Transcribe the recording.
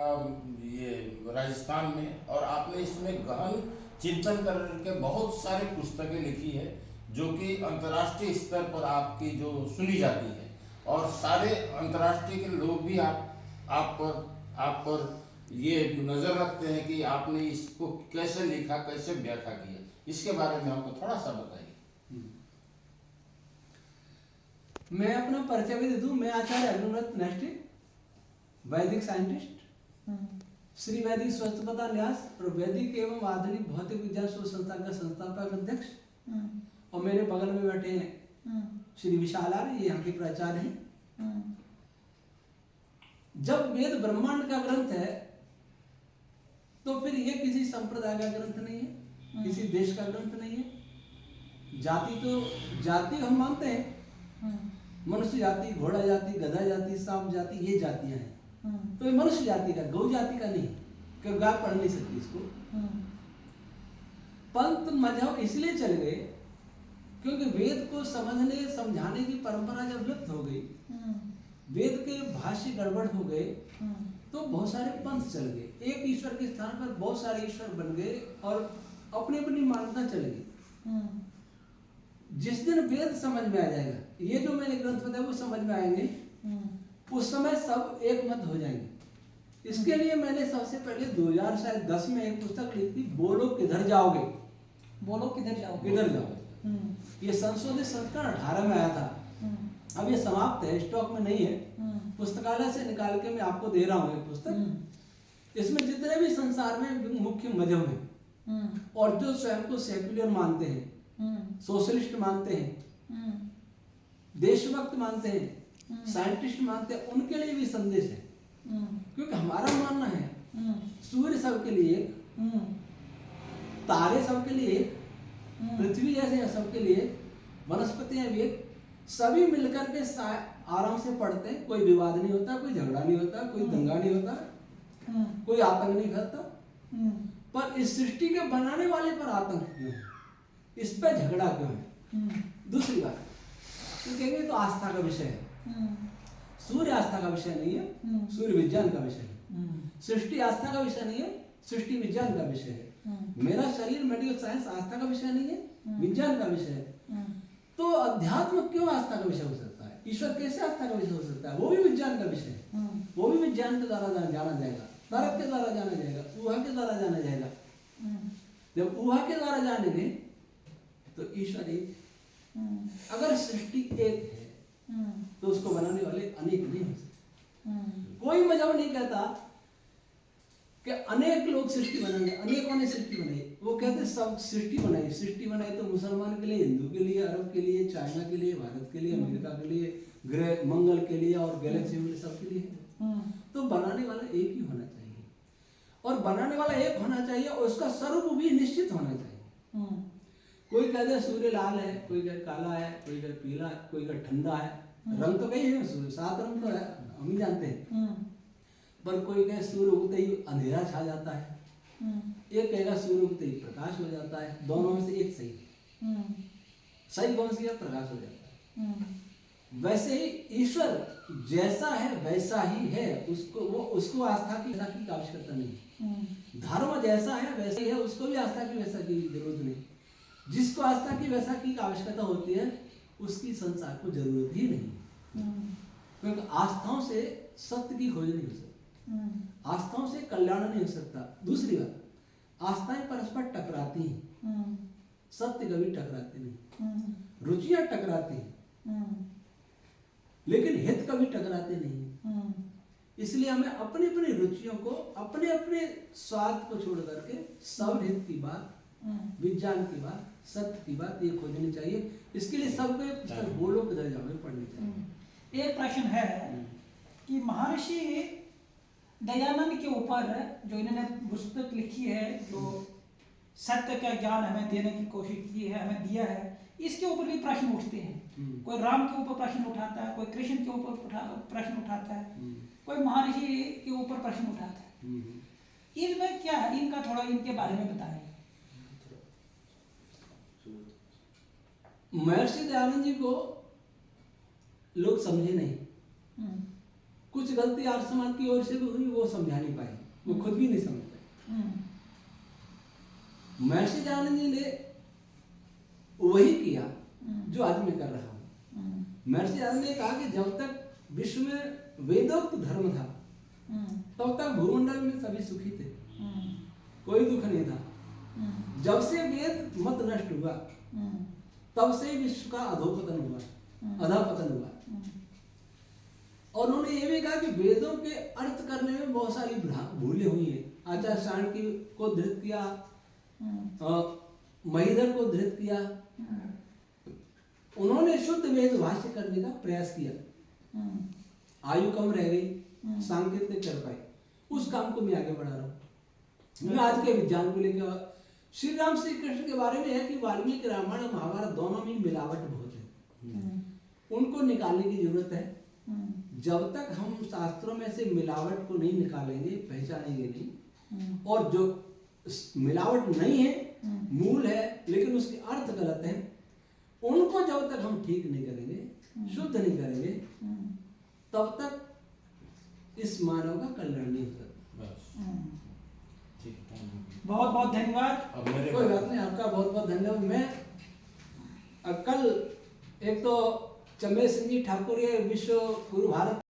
ये राजस्थान में, और आपने इसमें गहन चिंतन करके बहुत सारी पुस्तकें लिखी है जो कि अंतर्राष्ट्रीय स्तर पर आपकी जो सुनी जाती है, और सारे अंतर्राष्ट्रीय के लोग भी आप पर ये नज़र रखते हैं कि आपने इसको कैसे लिखा, कैसे व्याख्या किया। इसके बारे में हमको थोड़ा सा बताइए। मैं अपना परिचय भी दे दूं। मैं आचार्य अग्निव्रत नेष्टि, वैदिक साइंटिस्ट, श्री वैदिक स्वच्छता न्यास और वैदिक एवं आधुनिक भौतिक विज्ञान शोध संस्थान का संस्थापक अध्यक्ष। और मेरे बगल में बैठे हैं श्री विशाल आर्य, ये यहाँ के प्राचार्य हैं। जब वेद ब्रह्मांड का ग्रंथ है तो फिर ये किसी संप्रदाय का ग्रंथ नहीं है, किसी देश का ग्रंथ नहीं है। जाति हम मानते हैं, मनुष्य जाति, घोड़ा जाति, गधा जाति, सांप जाति, ये जातियां हैं। तो ये मनुष्य जाति का, गौ जाति का नहीं, क्योंकि गाय पढ़ नहीं सकती इसको। पंत मजहब इसलिए चल गए क्योंकि वेद को समझने समझाने की परंपरा जब लुप्त हो गई, वेद के भाष्य गड़बड़ हो गए, तो बहुत सारे पंथ चल गए। एक ईश्वर के स्थान पर बहुत सारे ईश्वर बन गए और अपनी अपनी मान्यता चल गई। जिस दिन वेद समझ में आ जाएगा, ये जो मैंने ग्रंथ बताया वो समझ में आएंगे, उस समय सब एक मत हो जाएंगे। इसके लिए मैंने सबसे पहले 2010 में एक पुस्तक लिखी थी, बोलो किधर जाओगे। बोलो किधर जाओगे, किधर जाओगे। ये संशोधित संस्करण 18 में आया था। अब ये समाप्त है, स्टॉक में नहीं है। पुस्तकालय से निकाल के मैं आपको दे रहा हूँ ये पुस्तक। इसमें जितने भी संसार में मुख्य मजहब हैं और जो स्वयं को सेक्युलर मानते हैं, सोशलिस्ट मानते हैं, देशभक्त मानते हैं, साइंटिस्ट मानते हैं, उनके लिए भी संदेश है। क्योंकि हमारा मानना है सूर्य सबके लिए एक, तारे सबके लिए एक, पृथ्वी जैसे सबके लिए, वनस्पतियां भी एक, सभी मिलकर के आराम से पढ़ते हैं, कोई विवाद नहीं होता, कोई झगड़ा नहीं होता, कोई दंगा नहीं होता, कोई आतंक नहीं फैलता। पर इस सृष्टि के बनाने वाले पर आतंक क्यों है, इस पे झगड़ा क्यों है। दूसरी बात तो कहेंगे तो आस्था का विषय है। सूर्य आस्था का विषय नहीं है, सूर्य विज्ञान का विषय है। सृष्टि आस्था का विषय नहीं है, सृष्टि विज्ञान का विषय है। मेरा शरीर मेडिकल साइंस आस्था का विषय नहीं है, विज्ञान का विषय है। तो अध्यात्म क्यों आस्था का विषय हो सकता है, ईश्वर कैसे आस्था का विषय हो सकता है, वो भी विज्ञान का विषय है। वो भी विज्ञान के द्वारा जाना जाएगा, तर्क के द्वारा जाना जाएगा, ऊहा के द्वारा जाना जाएगा। जब ऊहा के द्वारा जानेंगे तो ईश्वर एक। अगर सृष्टि एक है तो उसको बनाने वाले अनेक नहीं हो सकते। कोई मजहब नहीं कहता कि अनेक लोग सृष्टि बनाएंगे, अनेकों ने सृष्टि बनाई। वो कहते सब सृष्टि बनाई। सृष्टि बनाई तो मुसलमान के लिए, हिंदू के लिए, अरब के लिए, चाइना के लिए, भारत के लिए, अमेरिका के लिए, ग्रह मंगल के लिए और गैलेक्सी में सबके लिए। तो बनाने वाला एक ही होना चाहिए, और बनाने वाला एक होना चाहिए और उसका स्वरूप भी निश्चित होना चाहिए। कोई कहते सूर्य लाल है, कोई कहते काला है, कोई कहते पीला है, कोई कहते ठंडा है। रंग तो कई है, सूर्य 7 रंग तो है, हम ही जानते हैं। पर कोई कहे सूर्य उगते ही अंधेरा छा जाता है, एक कहेगा सूर्य उगते ही प्रकाश हो जाता है। दोनों में से एक सही है। सही कौन सी है? प्रकाश हो जाता है। वैसे ही ईश्वर जैसा है वैसा ही है, उसको आस्था की आवश्यकता नहीं। धर्म जैसा है वैसा ही है, उसको भी आस्था की वैसा की जरूरत नहीं। जिसको आस्था की वैसा की आवश्यकता होती है उसकी संसार को जरूरत ही नहीं। क्योंकि आस्थाओं से सत्य की खोज नहीं हो सकती, आस्थाओं से कल्याण नहीं हो सकता। दूसरी बात, आस्थाएं परस्पर टकराती हैं, सत्य कभी टकराते नहीं। रुचियां टकराती हैं लेकिन हित कभी टकराते नहीं। इसलिए हमें अपनी अपनी रुचियों को, अपने अपने स्वार्थ को छोड़ करके सब हित की बात, विज्ञान की बात, सत्य की बात ये खोजनी चाहिए। इसके लिए सबको एक पुस्तक बोलो किधर जाओगे पढ़नी चाहिए। एक प्रश्न है कि महर्षि दयानंद के ऊपर जो इन्होंने पुस्तक लिखी है, जो सत्य का ज्ञान हमें देने की कोशिश की है, हमें दिया है, इसके ऊपर भी प्रश्न उठते हैं। कोई राम के ऊपर प्रश्न उठाता है, कोई कृष्ण के ऊपर प्रश्न उठाता है, कोई महर्षि के ऊपर प्रश्न उठाता है। इनमें क्या है, इनका थोड़ा इनके बारे में बताएं। महर्षि दयानंद जी को लोग समझे नहीं। कुछ गलती आर्य समाज की ओर से भी हुई, वो समझा नहीं पाए, वो खुद भी नहीं समझ पाए। महर्षि दयानंद जी ने वही किया जो आज मैं कर रहा हूँ। महर्षि दयानंद ने कहा कि जब तक विश्व में वेदोक्त धर्म था तब तक भूमंडल में सभी सुखी थे, कोई दुख नहीं था। जब से वेद मत नष्ट हुआ तब से विश्व का अधोपतन हुआ, अधपतन हुआ। और उन्होंने ये भी कहा कि वेदों के अर्थ करने में बहुत सारी भूलें हुई है। आचार्य चाणक्य को धृत किया, महीधर को धृत किया, उन्होंने शुद्ध वेद भाष्य करने का प्रयास किया, आयु कम रह गई, सांकेतिक कर पाए, उस काम को मैं आगे बढ़ा रहा हूँ। मैं आज के विज्ञान को लेकर श्री राम श्री कृष्ण के बारे में है कि वाल्मीकि रामायण महाभारत दोनों में मिलावट बहुत है, उनको निकालने की जरूरत है। जब तक हम शास्त्रों में से मिलावट को नहीं निकालेंगे, पहचानेंगे नहीं, और जो मिलावट नहीं है, मूल है लेकिन उसके अर्थ गलत है, उनको जब तक हम ठीक नहीं करेंगे, शुद्ध नहीं करेंगे, तब तक इस मानव का कल्याण नहीं होता। बहुत बहुत धन्यवाद। कोई बात नहीं, आपका बहुत बहुत धन्यवाद। मैं कल एक तो चंबे सिंह जी ठाकुर ये विश्व गुरु भारत